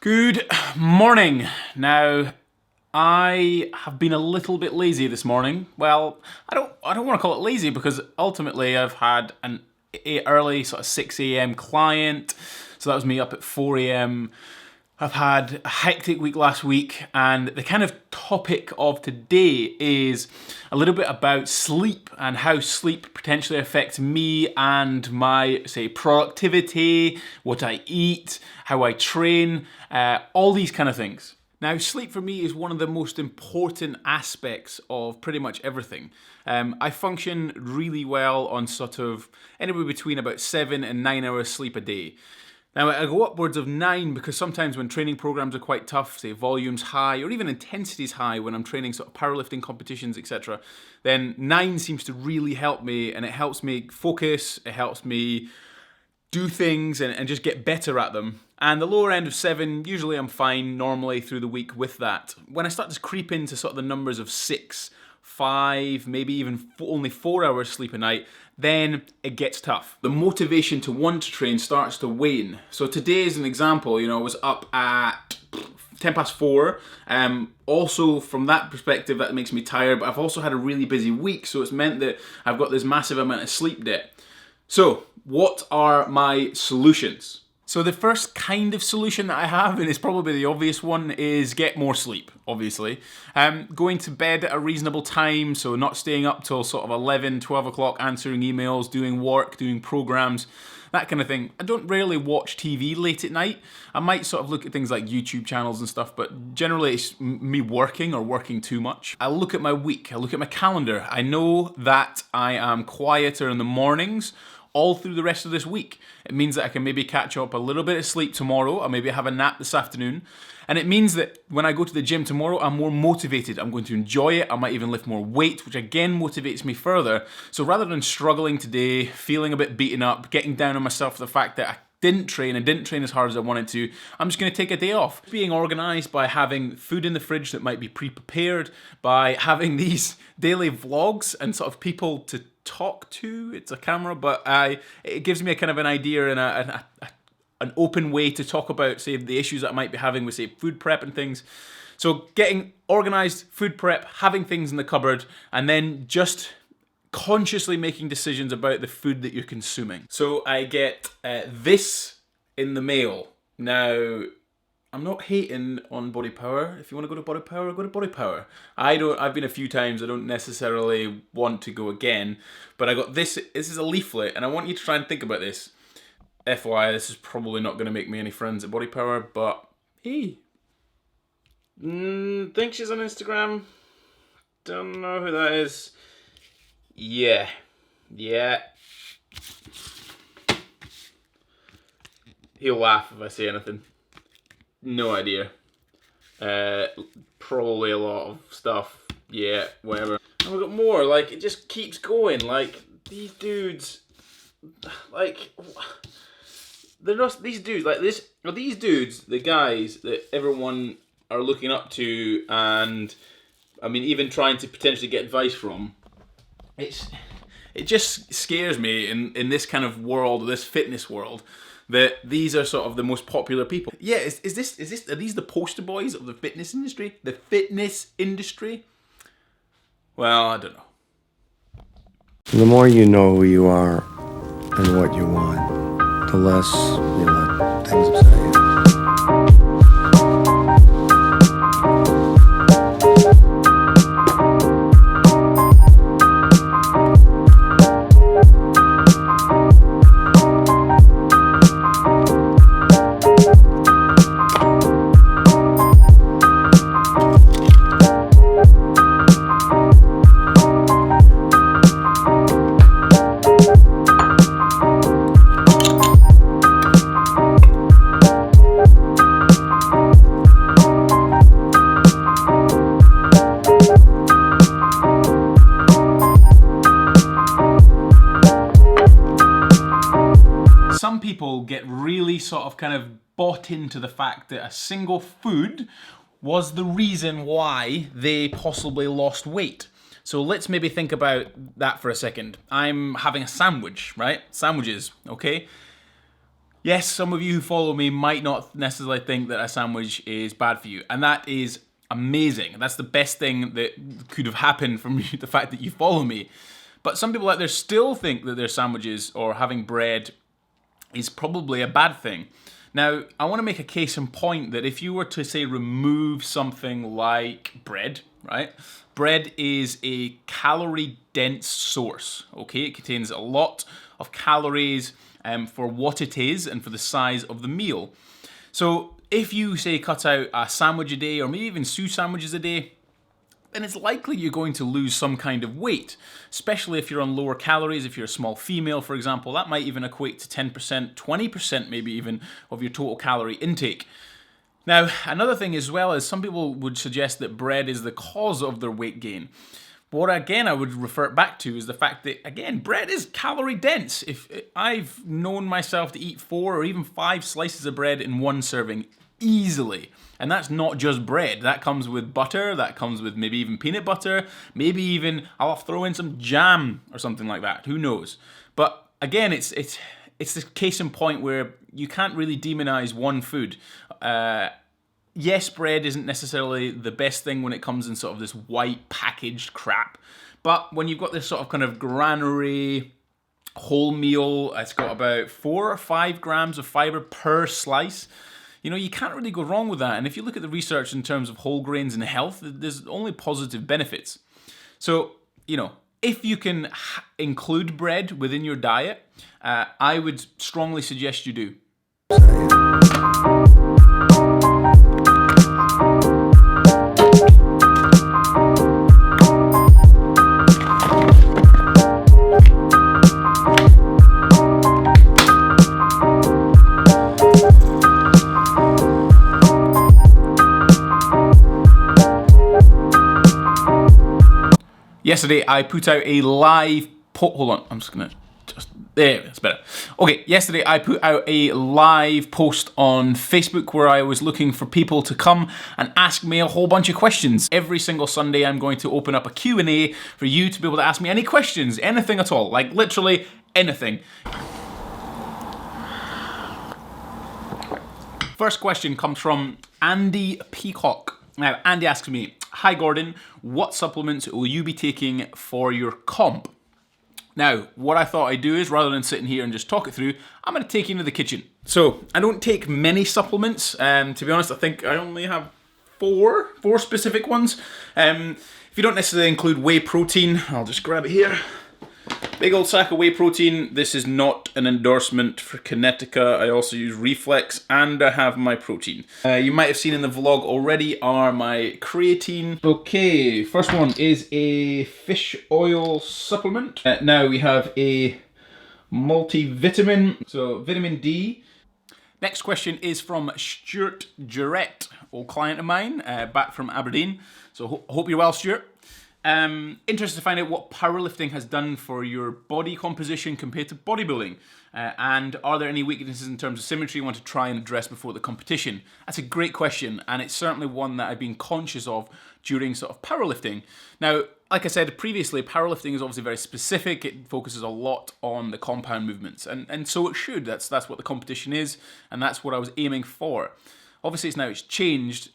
Good morning. Now, I have been a little bit lazy this morning. Well, I don't want to call it lazy because ultimately I've had an early sort of 6 a.m. client, so that was me up at 4 a.m. I've had a hectic week last week, and the kind of topic of today is a little bit about sleep and how sleep potentially affects me and my, say, productivity, what I eat, how I train, all these kind of things. Now, sleep for me is one of the most important aspects of pretty much everything. I function really well on sort of anywhere between about 7 and 9 hours sleep a day. Now, I go upwards of 9 because sometimes when training programs are quite tough, say volume's high or even intensity's high when I'm training sort of powerlifting competitions, etc., then 9 seems to really help me, and it helps me focus, it helps me do things and just get better at them. And the lower end of 7, usually I'm fine normally through the week with that. When I start to creep into sort of the numbers of 6, 5, maybe even only 4 hours sleep a night, then it gets tough. The motivation to want to train starts to wane. So today is an example, I was up at 10 past 4. Also from that perspective, that makes me tired, but I've also had a really busy week, so it's meant that I've got this massive amount of sleep debt. So what are my solutions? So the first kind of solution that I have, and it's probably the obvious one, is get more sleep, obviously. Going to bed at a reasonable time, so not staying up till sort of 11, 12 o'clock answering emails, doing work, doing programs, that kind of thing. I don't rarely watch TV late at night. I might sort of look at things like YouTube channels and stuff, but generally it's me working or working too much. I look at my week, I look at my calendar. I know that I am quieter in the mornings all through the rest of this week. It means that I can maybe catch up a little bit of sleep tomorrow, or maybe have a nap this afternoon. And it means that when I go to the gym tomorrow, I'm more motivated. I'm going to enjoy it. I might even lift more weight, which again motivates me further. So rather than struggling today, feeling a bit beaten up, getting down on myself for the fact that I didn't train as hard as I wanted to, I'm just going to take a day off. Being organized by having food in the fridge that might be pre-prepared, by having these daily vlogs and sort of people to talk to. It's a camera, but it gives me a kind of an idea and an open way to talk about, say, the issues that I might be having with, say, food prep and things. So getting organized, food prep, having things in the cupboard, and then just consciously making decisions about the food that you're consuming. So I get this in the mail. Now, I'm not hating on BODYPOWER. If you want to go to BODYPOWER, go to BODYPOWER. I've been a few times, I don't necessarily want to go again, but I got this is a leaflet, and I want you to try and think about this. FYI, this is probably not going to make me any friends at BODYPOWER, but hey. Think she's on Instagram. Don't know who that is. Yeah. He'll laugh if I say anything. No idea. Probably a lot of stuff. Yeah, whatever. And we've got more. Like, it just keeps going. Like, these dudes, like, they're just these dudes. Like this. Are these dudes the guys that everyone are looking up to, and I mean, even trying to potentially get advice from? It just scares me in this kind of world, this fitness world, that these are sort of the most popular people. Yeah, are these the poster boys of the fitness industry? The fitness industry? Well, I don't know. The more you know who you are and what you want, the less you let things upset you. Some people get really sort of kind of bought into the fact that a single food was the reason why they possibly lost weight. So let's maybe think about that for a second. I'm having a sandwich, right? Sandwiches, okay? Yes, some of you who follow me might not necessarily think that a sandwich is bad for you, and that is amazing. That's the best thing that could have happened from the fact that you follow me. But some people out there still think that their sandwiches or having bread is probably a bad thing. Now, I want to make a case in point that if you were to say remove something like bread, right? Bread is a calorie dense source, okay? It contains a lot of calories for what it is and for the size of the meal. So if you say cut out a sandwich a day or maybe even 2 sandwiches a day, then it's likely you're going to lose some kind of weight, especially if you're on lower calories. If you're a small female, for example, that might even equate to 10%, 20% maybe even of your total calorie intake. Now, another thing as well is some people would suggest that bread is the cause of their weight gain. But what again I would refer back to is the fact that, again, bread is calorie dense. If I've known myself to eat 4 or even 5 slices of bread in one serving easily. And that's not just bread. That comes with butter, that comes with maybe even peanut butter, maybe even I'll throw in some jam or something like that. Who knows? But again, it's the case in point where you can't really demonize one food. Yes, bread isn't necessarily the best thing when it comes in sort of this white packaged crap. But when you've got this sort of kind of granary whole meal, it's got about 4 or 5 grams of fiber per slice. You know, you can't really go wrong with that. And if you look at the research in terms of whole grains and health, there's only positive benefits. So, you know, if you can include bread within your diet, I would strongly suggest you do. Yesterday, I put out a live hold on, I'm just gonna there, it's better. Okay, yesterday I put out a live post on Facebook where I was looking for people to come and ask me a whole bunch of questions. Every single Sunday, I'm going to open up a Q&A for you to be able to ask me any questions, anything at all, like literally anything. First question comes from Andy Peacock. Now, Andy asks me, "Hi Gordon, what supplements will you be taking for your comp?" Now, what I thought I'd do is, rather than sitting here and just talk it through, I'm going to take you into the kitchen. So, I don't take many supplements. To be honest, I think I only have four specific ones. If you don't necessarily include whey protein, I'll just grab it here. Big old sack of whey protein. This is not an endorsement for Kinetica. I also use Reflex and I have my protein. You might have seen in the vlog already are my creatine. Okay, first one is a fish oil supplement. Now we have a multivitamin, so vitamin D. Next question is from Stuart Jarrett, old client of mine, back from Aberdeen. So hope you're well, Stuart. Interested to find out what powerlifting has done for your body composition compared to bodybuilding, and are there any weaknesses in terms of symmetry you want to try and address before the competition? That's a great question, and it's certainly one that I've been conscious of during sort of powerlifting. Now, like I said previously, powerlifting is obviously very specific. It focuses a lot on the compound movements, and so it should. That's what the competition is, and that's what I was aiming for. Obviously, it's changed.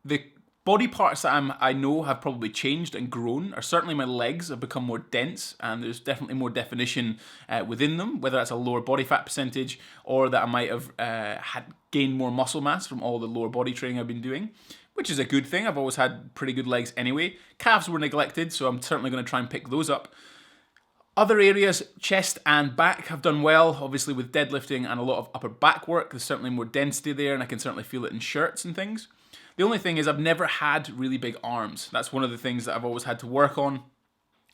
The body parts that I know have probably changed and grown are certainly my legs have become more dense, and there's definitely more definition within them, whether that's a lower body fat percentage or that I might have had gained more muscle mass from all the lower body training I've been doing, which is a good thing. I've always had pretty good legs anyway. Calves were neglected, so I'm certainly going to try and pick those up. Other areas, chest and back, have done well, obviously with deadlifting and a lot of upper back work. There's certainly more density there, and I can certainly feel it in shirts and things. The only thing is I've never had really big arms. That's one of the things that I've always had to work on.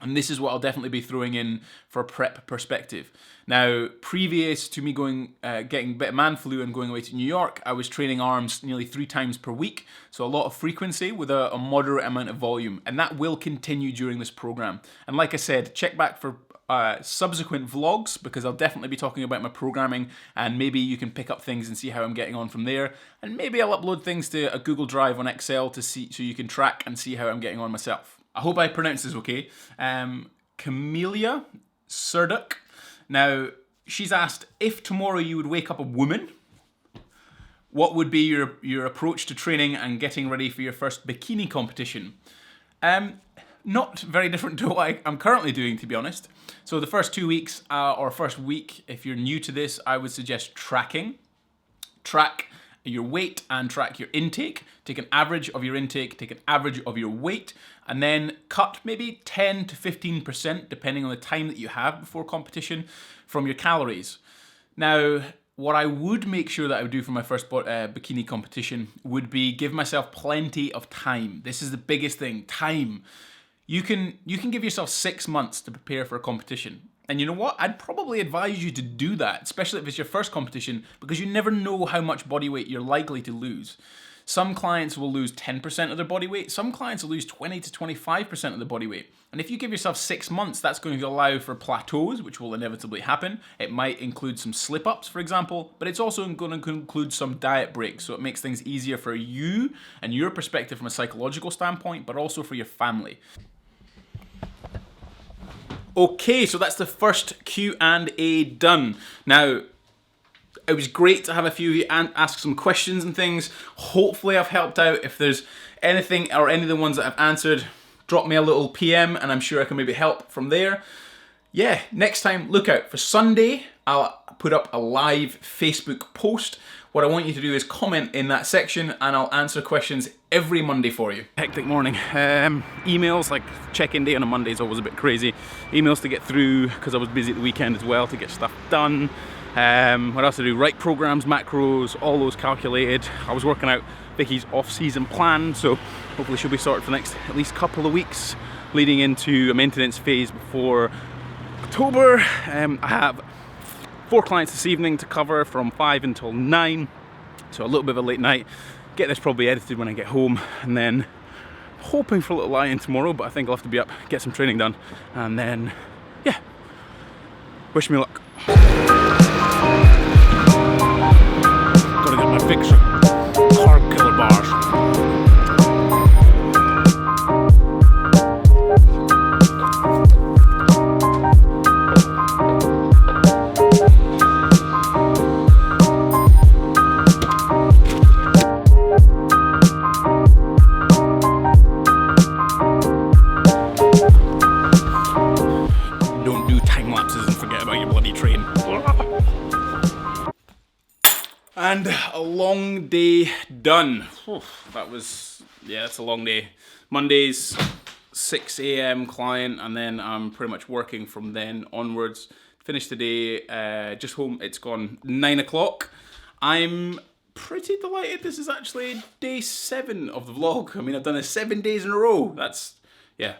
And this is what I'll definitely be throwing in for a prep perspective. Now, previous to me getting a bit of man flu and going away to New York, I was training arms nearly 3 times per week. So a lot of frequency with a moderate amount of volume. And that will continue during this program. And like I said, check back for subsequent vlogs, because I'll definitely be talking about my programming, and maybe you can pick up things and see how I'm getting on from there, and maybe I'll upload things to a Google Drive on Excel to see, so you can track and see how I'm getting on myself. I hope I pronounced this okay. Camellia Surduk. Now, she's asked, if tomorrow you would wake up a woman, what would be your approach to training and getting ready for your first bikini competition? Not very different to what I'm currently doing, to be honest. So the first 2 weeks, or first week, if you're new to this, I would suggest tracking. Track your weight and track your intake. Take an average of your intake, take an average of your weight, and then cut maybe 10 to 15%, depending on the time that you have before competition, from your calories. Now, what I would make sure that I would do for my first bikini competition would be give myself plenty of time. This is the biggest thing, time. You can give yourself 6 months to prepare for a competition. And you know what? I'd probably advise you to do that, especially if it's your first competition, because you never know how much body weight you're likely to lose. Some clients will lose 10% of their body weight. Some clients will lose 20 to 25% of their body weight. And if you give yourself 6 months, that's going to allow for plateaus, which will inevitably happen. It might include some slip-ups, for example, but it's also going to include some diet breaks, so it makes things easier for you and your perspective from a psychological standpoint, but also for your family. Okay, so that's the first Q&A done. Now, it was great to have a few of you ask some questions and things. Hopefully I've helped out. If there's anything or any of the ones that I've answered, drop me a little PM and I'm sure I can maybe help from there. Yeah, next time, look out for Sunday. I'll put up a live Facebook post. What I want you to do is comment in that section and I'll answer questions every Monday for you. Hectic morning. Emails, like check-in day on a Monday is always a bit crazy. Emails to get through because I was busy at the weekend as well to get stuff done. What else to do? Write programs, macros, all those calculated. I was working out Vicky's off-season plan, so hopefully she'll be sorted for the next at least couple of weeks leading into a maintenance phase before October. I have 4 clients this evening to cover from 5 until 9, so a little bit of a late night. Get this probably edited when I get home, and then hoping for a little lie-in tomorrow, but I think I'll have to be up, get some training done, and then, yeah, wish me luck. Gotta get my fix of carb killer bars. Don't do time lapses and forget about your bloody train. And a long day done. That was, yeah, that's a long day. Monday's 6 a.m. client, and then I'm pretty much working from then onwards. Finished the day, just home, it's gone 9 o'clock. I'm pretty delighted this is actually day 7 of the vlog. I mean, I've done this 7 days in a row. That's, yeah.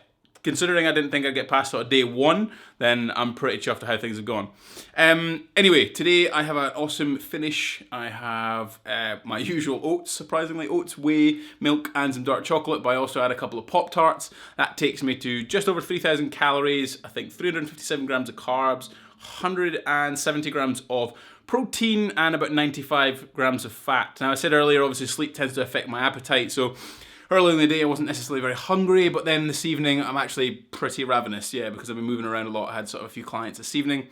Considering I didn't think I'd get past sort of day 1, then I'm pretty chuffed at how things have gone. Anyway, today I have an awesome finish. I have my usual oats, surprisingly, oats, whey, milk and some dark chocolate, but I also add a couple of Pop-Tarts. That takes me to just over 3,000 calories, I think 357 grams of carbs, 170 grams of protein and about 95 grams of fat. Now I said earlier, obviously sleep tends to affect my appetite, so early in the day I wasn't necessarily very hungry, but then this evening I'm actually pretty ravenous, yeah, because I've been moving around a lot. I had sort of a few clients this evening.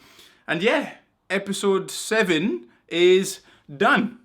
And yeah, episode 7 is done.